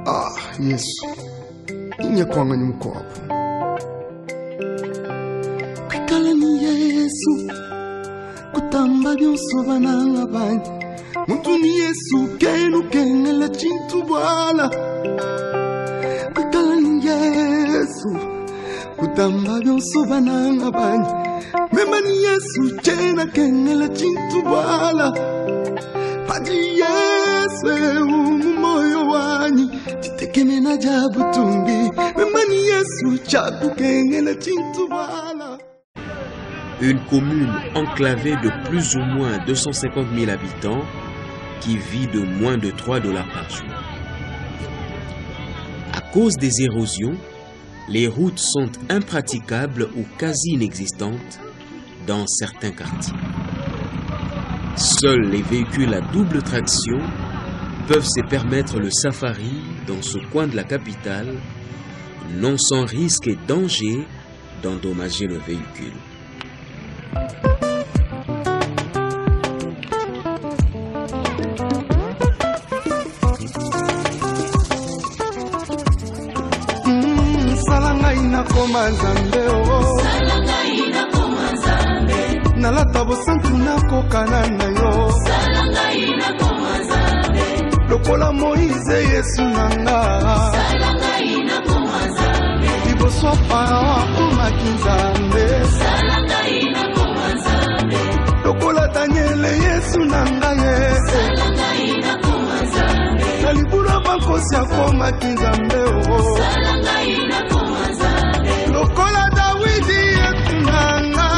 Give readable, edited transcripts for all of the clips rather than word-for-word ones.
Ah, Yesu. Inyakwanga ni mkwapo. Kwikala ni Yesu. Kutamba byonso bananga bani. Muntu ni Yesu kenu kengela chintu bwala. Kwikala ni Yesu. Kutamba byonso bananga bani. Mema ni Yesu chena kengela chintu bwala. Padi Yesu moyo wanyi titekemena jabu tumbi. Mema ni Yesu chaku kengela chintu bwala. Une commune enclavée de plus ou moins 250 000 habitants qui vit de moins de $3 par jour. À cause des érosions, les routes sont impraticables ou quasi inexistantes dans certains quartiers. Seuls les véhicules à double traction peuvent se permettre le safari dans ce coin de la capitale, non sans risque et danger d'endommager le véhicule. Nalata bosantu nako kanana yo. Lokola Moïse Yesu nanga. Liboso Farao akomaki Nzambe. Lokola Daniel Yesu nanga ye. Nalibula bankosi akomaki Nzambe o. Lokola Dawidi Yesu nanga.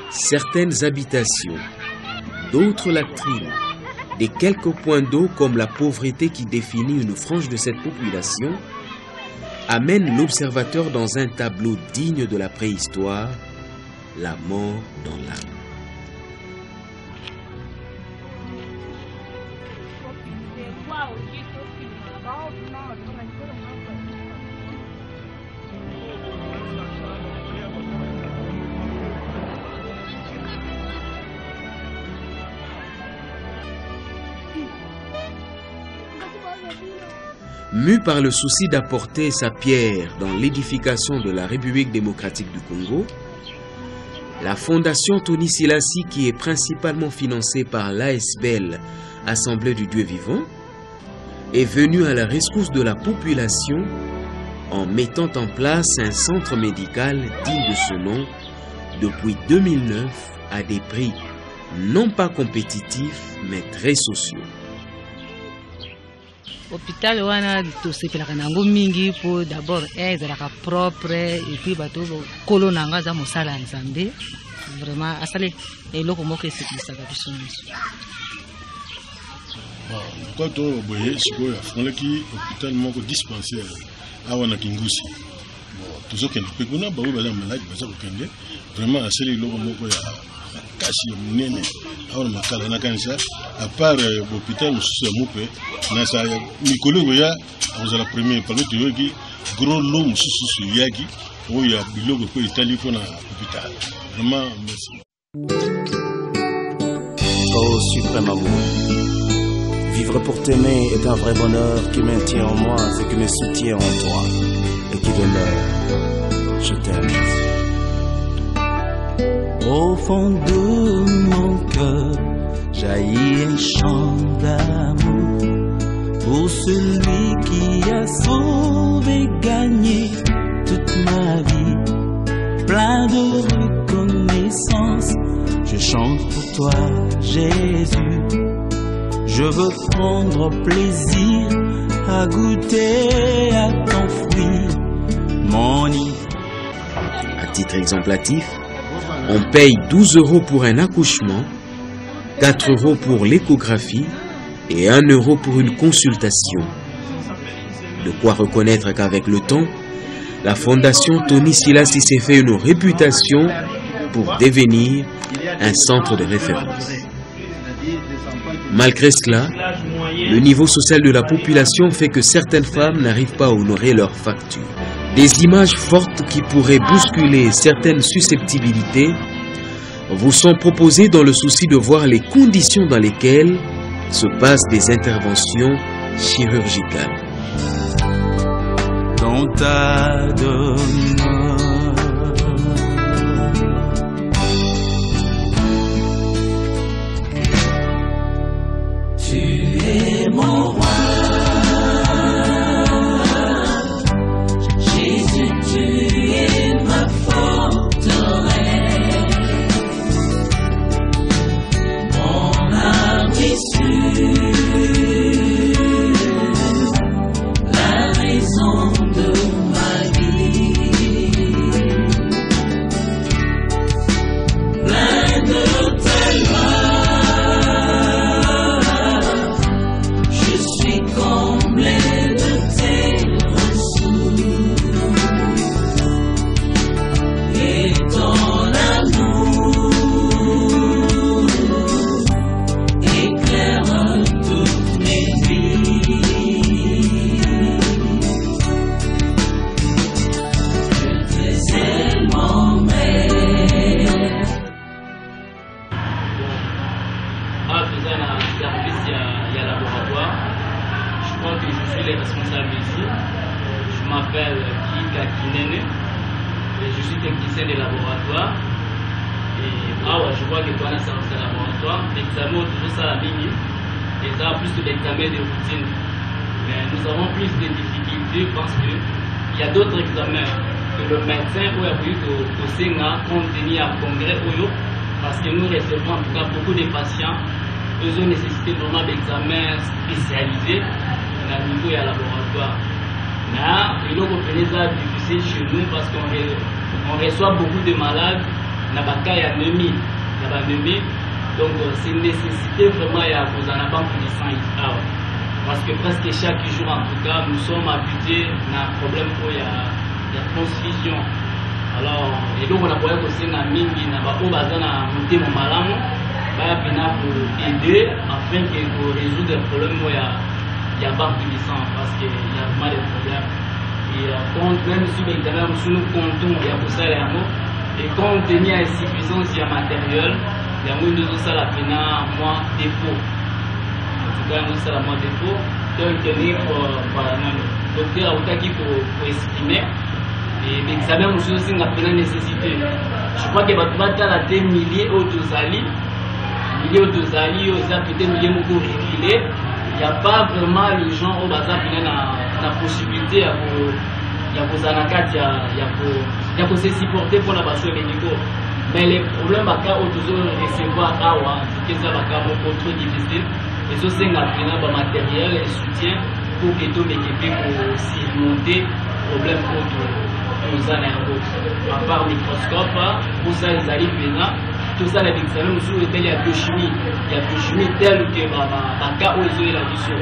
Certaines habitations, d'autres latrines, des quelques points d'eau comme la pauvreté qui définit une frange de cette population, amènent l'observateur dans un tableau digne de la préhistoire, la mort dans l'âme. Mu par le souci d'apporter sa pierre dans l'édification de la République démocratique du Congo, la Fondation Tony Selassie, qui est principalement financée par l'ASBEL, Assemblée du Dieu vivant, est venue à la rescousse de la population en mettant en place un centre médical digne de ce nom depuis 2009 à des prix non pas compétitifs mais très sociaux. Hôpital wana to sepelaka nango mingi po d'abord ezalaka propre et puis bato kolo nanga za mosala Nzambe vraiment asale eloko moko esekisaka biso nyonso. Kwa to boye sikoyo afondaki hôpital moko dispensaire awa na Kingusi. Tozokende pe kuna bawe baza malade baza kokende vraiment asale eloko moko ya kasi munene awa makala na kanisa à part l'hôpital mususu ya mupe na sa mikolo ya azala premier parmi toyoki gros lot mususu yaki oya biloko ko itali ko na hôpital. Vraiment merci. Oh suprême amour, vivre pour t'aimer est un vrai bonheur qui maintient en moi ce qui me soutient en toi et qui demeure. Je t'aime. Au fond de mon cœur jaillit un chant d'amour pour celui qui a sauvé, gagné toute ma vie. Plein de reconnaissance, je chante pour toi, Jésus. Je veux prendre plaisir à goûter à ton fruit, mon île. À titre exemplatif, on paye 12 € pour un accouchement, 4 € pour l'échographie et 1 € pour une consultation. De quoi reconnaître qu'avec le temps, la Fondation Tony Selassie s'est fait une réputation pour devenir un centre de référence. Malgré cela, le niveau social de la population fait que certaines femmes n'arrivent pas à honorer leurs factures. Des images fortes qui pourraient bousculer certaines susceptibilités vous sont proposées dans le souci de voir les conditions dans lesquelles se passent des interventions chirurgicales. Dans ta demeure, tu es mon roi. Jésus, tu es ma forteresse, mon abri sûr, la raison de ma vie. Plein de ta gloire, je suis comblé de tes ressources. Et ton amour éclaire toutes mes vies. Je t'aime mon mère. Ah, faisant un service, il y a laboratoire. Je crois que je suis le responsable ici. Je m'appelle Guy Kakinene et je suis technicien de laboratoire. Et je vois que toi, c'est un laboratoire. L'examen, toujours ça la ligne. Et ça a plus d'examens de routine. Mais nous avons plus de difficultés parce qu'il y a d'autres examens que le médecin a voulu au Sénat contenir à congrès parce que nous recevons en tout cas beaucoup de patients. Ils ont nécessité vraiment d'examens spécialisés dans le niveau et à laboratoire. Mais il est difficile chez nous parce qu'on reçoit beaucoup de malades. Il y a anémie. Donc c'est une nécessité vraiment à cause d'un banque de sang. Parce que presque chaque jour en tout cas nous sommes habitués à un problème où il y a transfusion. Alors, et donc on a voulu que c'est un mingi, on a monté mon malam, pour aider afin de résoudre les problèmes où il y a banque de sang parce qu'il y a vraiment des problèmes. Et même si l'examen, nous comptons, il y a pour ça les mots, et quand on tenait à insuffisance, il y a matériel, il y a moins ça la peine à moi dépôt. En tout cas, nous ça la moi dépôt, donc tenir pour le docteur Aoutaki pour estimer. Et l'examen, nous aussi une appelée nécessité. Je crois que va des milliers d'autozali, aux appelés milliers beaucoup réguliers. Il n'y a pas vraiment les gens au bazar qui ont la possibilité de se supporter pour la base médicaux. Mais les problèmes de recevoir c'est trop difficile. Et ça, c'est un matériel et soutien pour que tout l'équipe pour surmonter les problèmes à part le microscope, pour ça ils arrivent maintenant. Tout ça, les examens, il y a biochimie. Il y a biochimie telle que le cas où ils ont la vision.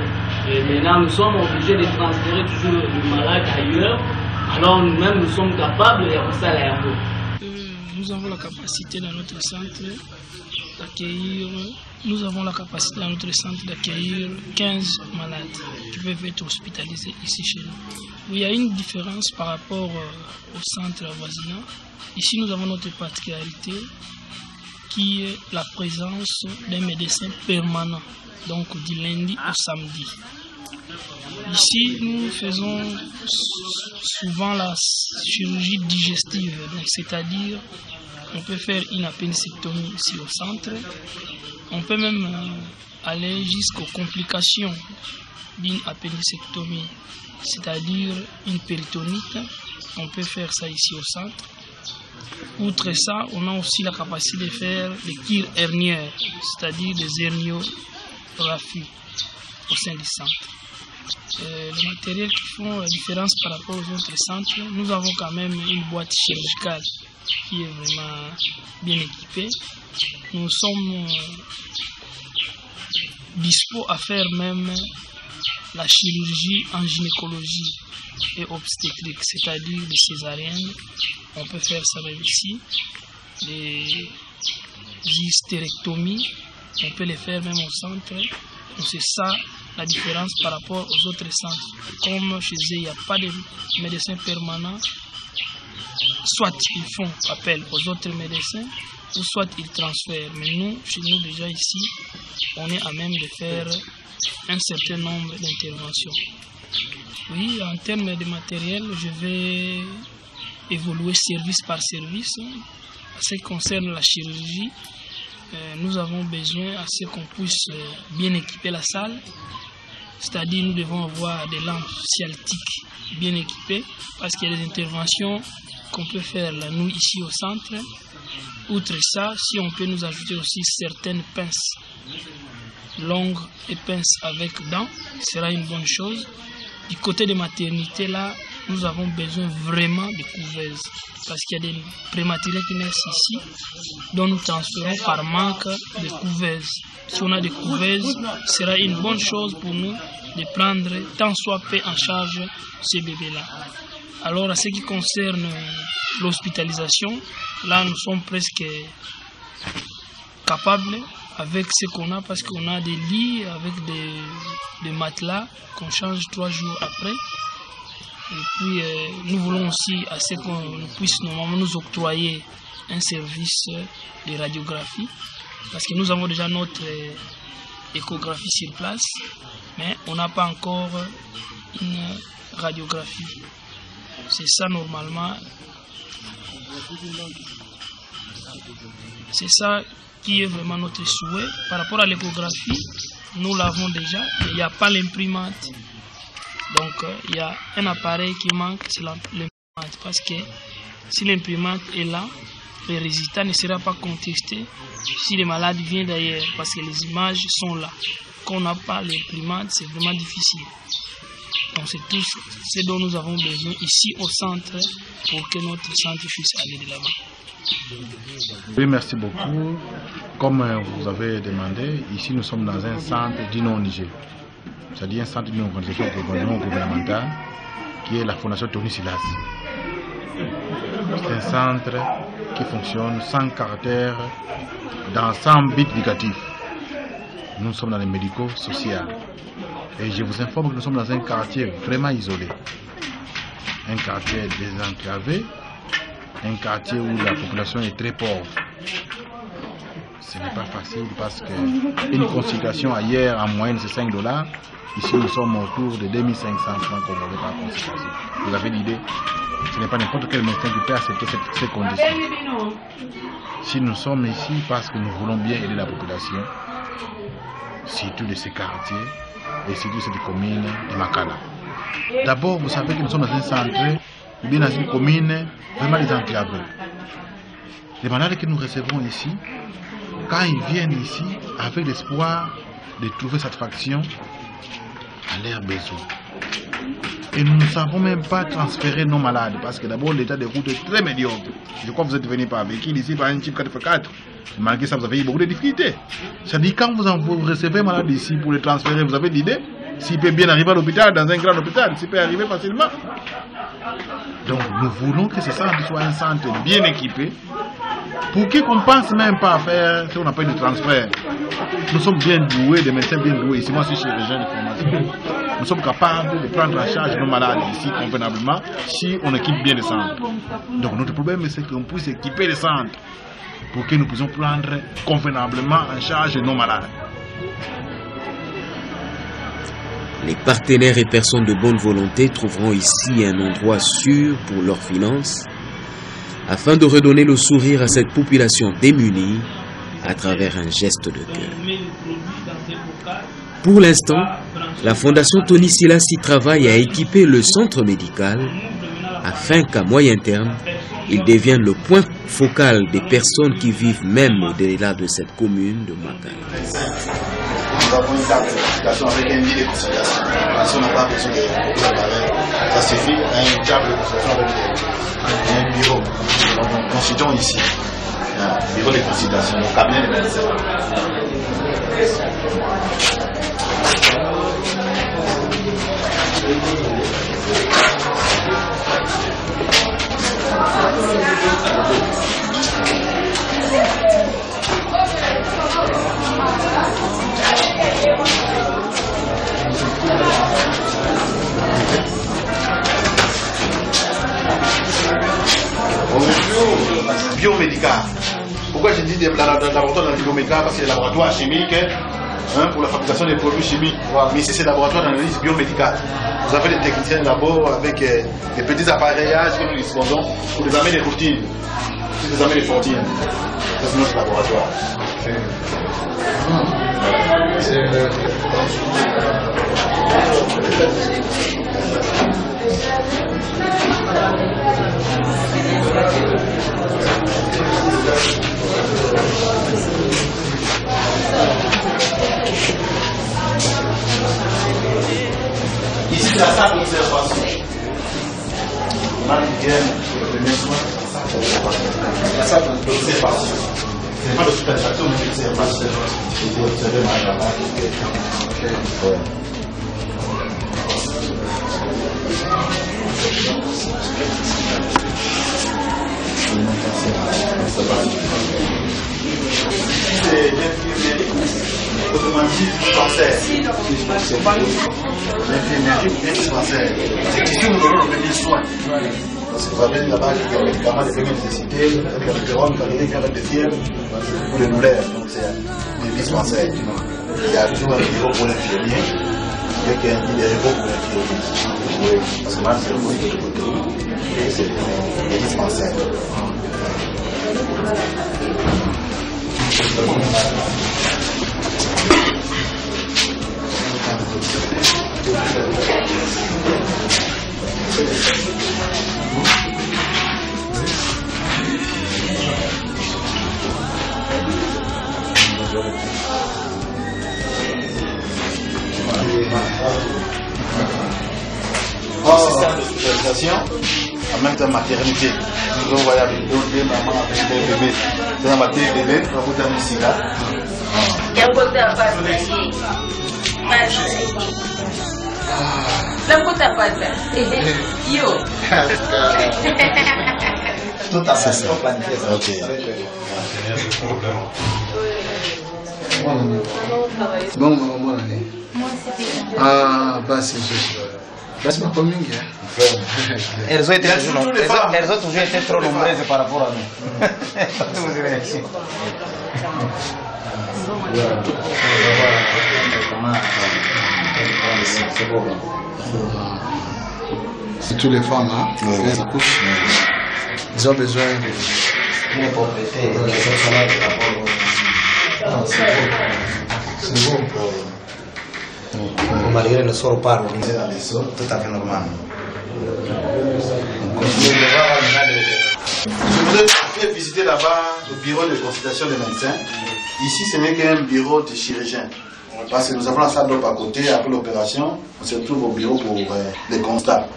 Et maintenant, nous sommes obligés de transférer toujours le malade ailleurs. Alors nous-mêmes, nous sommes capables de faire ça là. Nous avons la capacité dans notre centre d'accueillir. Nous avons la capacité dans notre centre d'accueillir 15 malades qui peuvent être hospitalisés ici chez nous. Il y a une différence par rapport au centre voisinant. Ici, nous avons notre particularité qui est la présence d'un médecin permanent, donc du lundi au samedi. Ici, nous faisons souvent la chirurgie digestive, c'est-à-dire on peut faire une appendicectomie ici au centre. On peut même aller jusqu'aux complications d'une appendicectomie, c'est-à-dire une péritonite. On peut faire ça ici au centre. Outre ça, on a aussi la capacité de faire des kires hernières, c'est-à-dire des herniorrhaphies au sein du centre. Les matériels qui font la différence par rapport aux autres centres, nous avons quand même une boîte chirurgicale qui est vraiment bien équipée. Nous sommes dispo à faire même la chirurgie en gynécologie et obstétrique, c'est-à-dire les césariennes. On peut faire ça même ici, les hystérectomies, on peut les faire même au centre. Donc c'est ça la différence par rapport aux autres centres. Comme chez eux, il n'y a pas de médecins permanents, soit ils font appel aux autres médecins, ou soit ils transfèrent. Mais nous, chez nous déjà ici, on est à même de faire un certain nombre d'interventions. Oui, en termes de matériel, je vais évoluer service par service. En ce qui concerne la chirurgie, nous avons besoin à ce qu'on puisse bien équiper la salle. C'est-à-dire nous devons avoir des lampes sciatiques bien équipées parce qu'il y a des interventions qu'on peut faire la nuit ici au centre. Outre ça, si on peut nous ajouter aussi certaines pinces longues et pinces avec dents, ce sera une bonne chose. Du côté des maternités, là, nous avons besoin vraiment de couveuses parce qu'il y a des prématurés qui naissent ici dont nous transférons par manque de couveuses. Si on a des couveuses, ce sera une bonne chose pour nous de prendre tant soit peu en charge ces bébés-là. Alors, à ce qui concerne l'hospitalisation, là, nous sommes presque capables avec ce qu'on a parce qu'on a des lits avec des matelas qu'on change 3 jours après. Et puis, nous voulons aussi à ce qu'on puisse normalement nous octroyer un service de radiographie parce que nous avons déjà notre échographie sur place, mais on n'a pas encore une radiographie. C'est ça normalement. C'est ça qui est vraiment notre souhait. Par rapport à l'échographie, nous l'avons déjà, mais il n'y a pas l'imprimante. Donc il y a un appareil qui manque, c'est l'imprimante. Parce que si l'imprimante est là, le résultat ne sera pas contesté si les malades viennent d'ailleurs, parce que les images sont là. Quand on n'a pas l'imprimante, c'est vraiment difficile. Donc c'est tout ce dont nous avons besoin ici au centre pour que notre centre puisse aller de l'avant. Oui, merci beaucoup. Comme vous avez demandé, ici nous sommes dans un centre du non-Niger. C'est-à-dire un centre d'une organisation non gouvernementale qui est la Fondation Tony Silas. C'est un centre qui fonctionne sans caractère, dans 100 buts éducatifs. Nous sommes dans les médico-social. Et je vous informe que nous sommes dans un quartier vraiment isolé. Un quartier désenclavé, un quartier où la population est très pauvre. Ce n'est pas facile parce qu'une consultation ailleurs en moyenne c'est $5. Ici nous sommes autour de 2500 francs congolais par consultation. Vous avez l'idée, ce n'est pas n'importe quel médecin qui peut accepter ces conditions. Si nous sommes ici parce que nous voulons bien aider la population, surtout de ces quartiers et surtout de cette commune de Makala. D'abord, vous savez que nous sommes dans un centre ou bien dans une commune vraiment désenclavée. Les malades que nous recevons ici, quand ils viennent ici avec l'espoir de trouver satisfaction à leurs besoins. Et nous ne savons même pas transférer nos malades parce que d'abord l'état de route est très médiocre. Je crois que vous êtes venu par véhicule ici par un type 4x4. Malgré ça, vous avez eu beaucoup de difficultés. C'est-à-dire quand vous recevez un malade ici pour le transférer, vous avez l'idée s'il peut bien arriver à l'hôpital, dans un grand hôpital, s'il peut arriver facilement. Donc nous voulons que ce centre soit un centre bien équipé pour qu'on ne pense même pas à faire ce qu'on appelle le transfert. Nous sommes bien doués, des médecins bien doués. Ici, moi, je suis chirurgien de formation. Nous sommes capables de prendre en charge nos malades ici convenablement si on équipe bien les centres. Donc notre problème, c'est qu'on puisse équiper les centres pour que nous puissions prendre convenablement en charge nos malades. Les partenaires et personnes de bonne volonté trouveront ici un endroit sûr pour leurs finances afin de redonner le sourire à cette population démunie à travers un geste de cœur. Pour l'instant, la Fondation Tony Silas y travaille à équiper le centre médical afin qu'à moyen terme, il devienne le point focal des personnes qui vivent même au-delà de cette commune de Makala. Nous avons une carte d'identification avec un lit de consultation. Si on n'a pas besoin de ça suffit à une table de consultation avec un bureau. Donc nous consultons ici. Bureau de consultation, le cabinet de médecin. biomédical. Pourquoi je dis laboratoire dans le biomédical? Parce que c'est le laboratoire chimique hein, pour la fabrication des produits chimiques. Mais ici, c'est le laboratoire d'analyse biomédicale. Vous avez des techniciens de labo avec des petits appareillages que nous disposons pour les amener des routines. Pour les amener des routines. Ça, c'est notre laboratoire. Ici, c'est la salle d'observation. On a une gaine pour le premier soin. La salle d'observation. Ce n'est pas l'hospitalisation, mais l'observation. Vous observez ma c'est l'infirmerie, autrement dit, dispensaire. L'infirmerie ou dispensaire. C'est ici où nous donnons le premier soin. Parce que vous avez là-bas des médicaments de première nécessité, avec le péron, avec des fièvres, pour les douleurs. Donc c'est des dispensaires. Il y a toujours un bureau pour l'infirmier, avec un bureau pour l'infirmier. Oui, parce que là, c'est le bruit de côté. Et c'est des dispensaires. L'hospitalisation, en même temps maternité. Nous voyons avec deux mamans avec des bébés. C'est un matin bébé, on va vous ici là. Il y a un côté à pas de la côté à pas de yo. Tout à fait. Ok. Bon, bonne année. Ah, bah c'est juste. Bah, pas mingi. Elles ont toujours été trop nombreuses par rapport à nous. C'est toutes les femmes, hein, elles accouchent. Ils ont besoin de propriété. C'est bon. Malgré ne sort pas organisé dans les sols, tout à fait normal. Je voudrais faire visiter là-bas le bureau de consultation des médecins. Ici, ce n'est qu'un bureau de chirurgien. Parce que nous avons la salle d'op à côté, après l'opération, on se retrouve au bureau pour les constats.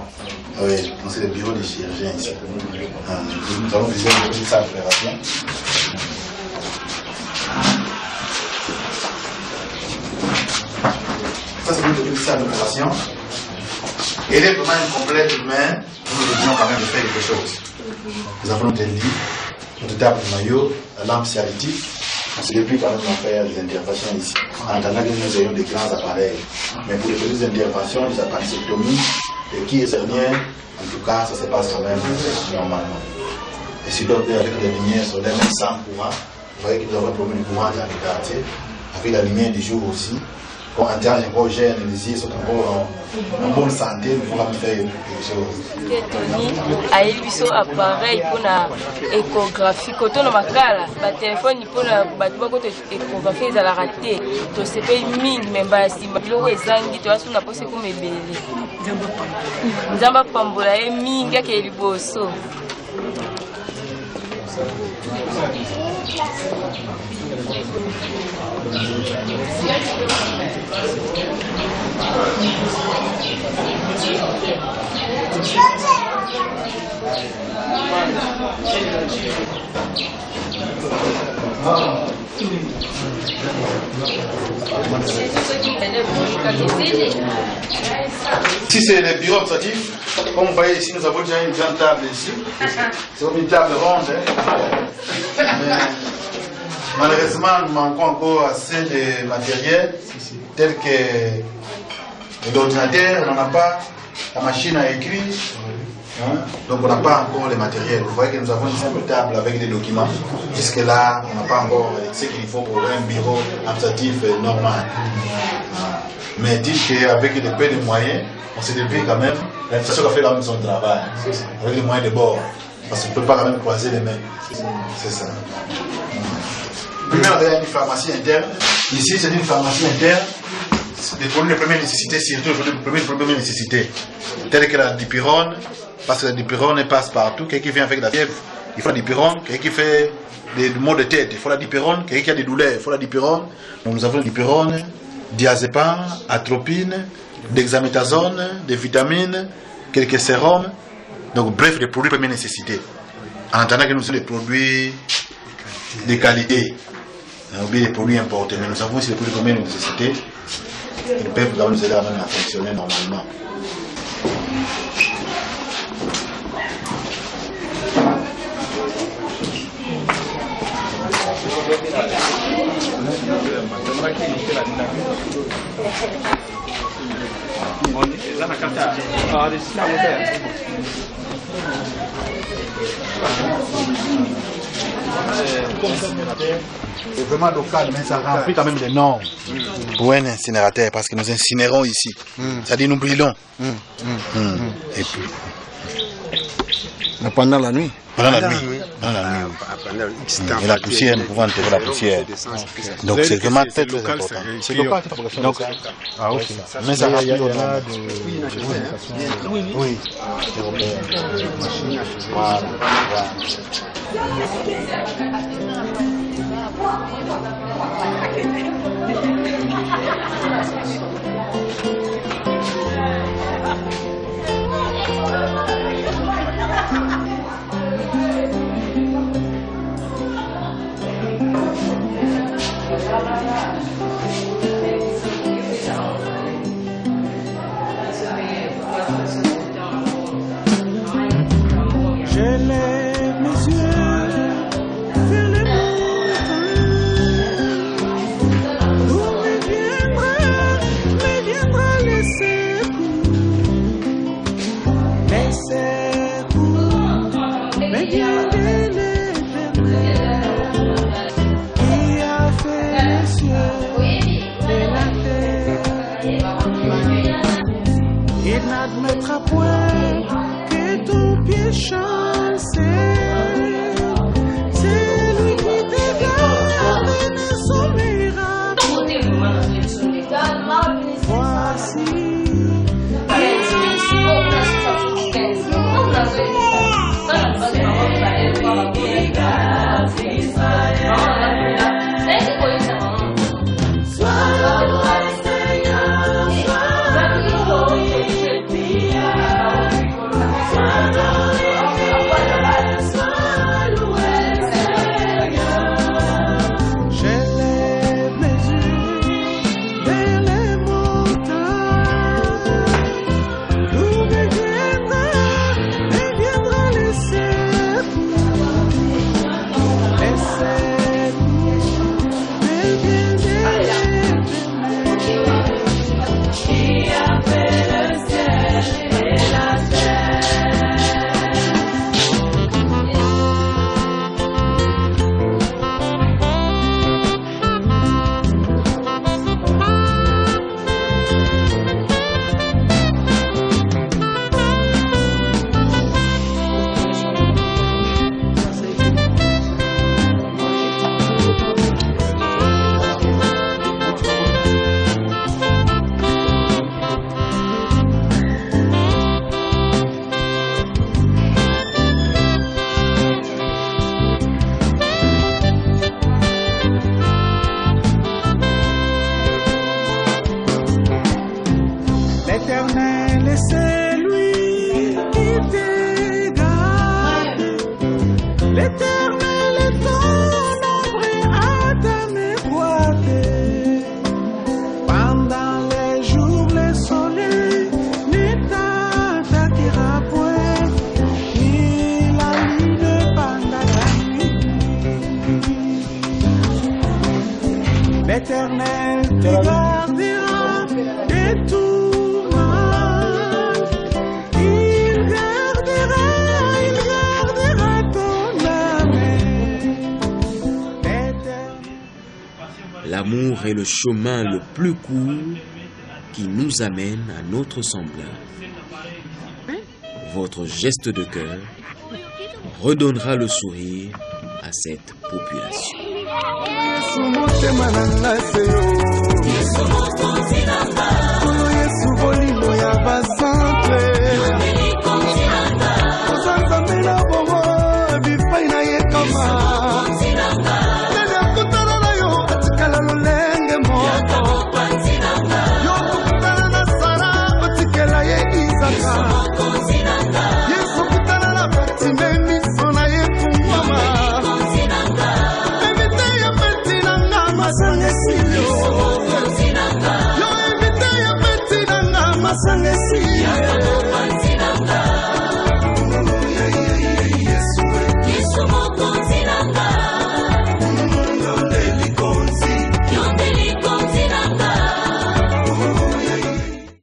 Oui, donc c'est le bureau des chirurgiens ici. Nous allons visiter une petite salle d'opération. Ça, c'est une petite salle d'opération. Elle est vraiment incomplète, mais nous essayons quand même de faire quelque chose. Nous avons des lits, notre table de maillot, la lampe cialytique. On se débrouille quand même à faire des interventions ici. En attendant que nous ayons des grands appareils. Mais pour les petites interventions, des appendicectomies, des qui est en tout cas, ça se passe quand même normalement. Et si d'autres, avec les lumières solaires, sans courant, vous voyez que nous avons un problème de courant dans le quartier, avec la lumière du jour aussi. Quand on interagit encore jeune, les yeux sont encore en bonne santé, nous pouvons faire quelque chose. Aïe, biso appareil pour la échographie. Quand on a makala, ba téléphone pour la échographie, ils allaient rater. To se paye ming, mais basi, ma bilo ezangi, to asu na pose comme ebele. Nzamba pambola e minga ke liboso. Si c'est le bureau administratif, comme vous voyez ici, nous avons déjà une grande table ici. C'est comme une table ronde. Mais malheureusement, nous manquons encore assez de matériel, tel que l'ordinateur, on n'en a pas, la machine à écrire, Hein? Donc on n'a pas encore les matériels. Vous voyez que nous avons une simple table avec des documents. Jusque là, on n'a pas encore ce qu'il faut pour un bureau administratif normal. Mais dire qu'avec des peu de moyens, on s'est débrouillé quand même. L'administration a fait quand même son travail. Avec les moyens de bord. Parce qu'on ne peut pas quand même croiser les mains. C'est ça. Premièrement, il y a une pharmacie interne. Ici, c'est une pharmacie interne. Des produits de première nécessité, surtout les produits de première nécessité. Tels que la dipyrone, parce que la dipyrone passe partout. Quelqu'un qui vient avec la fièvre, il faut la dipyrone. Quelqu'un qui fait des maux de tête, il faut la dipyrone. Quelqu'un qui a des douleurs, il faut la dipyrone. Donc nous avons la dipyrone, diazépam, atropine, dexaméthasone, des vitamines, quelques sérums. Donc bref, des produits de première nécessité. En attendant que nous sommes des produits de qualité. On a oublié les produits importés, mais nous avons aussi des produits de première nécessité. Ils peuvent nous aider à fonctionner normalement. C'est vraiment local, mais ça remplit quand même des normes. Pour un incinérateur, parce que nous incinérons ici. C'est-à-dire nous brûlons. Et puis. Mais pendant la nuit. Pendant la nuit. Et la poussière, nous pouvons enterrer la poussière. Donc c'est vraiment très très important. C'est local, c'est donc, ah ok. Mais ça remplit de... Oui. Voilà. Je lève mes yeux vers les montagnes, d'où me viendra le secours me vient de l'Éternel, qui a fait les cieux et la terre. Il n'admettra point que ton pied chancelle. C'est lui qui te garde et ne sommeillera point. Voici l'Éternel, c'est lui qui te garde. L'Éternel est ton ombre à ta mémoire. Pendant les jours, le soleil ne t'attaquera point, ni la lune pendant la nuit. L'Éternel te gardera de tout mal. Il gardera L'amour est le chemin le plus court qui nous amène à notre semblable. Votre geste de cœur redonnera le sourire à cette population.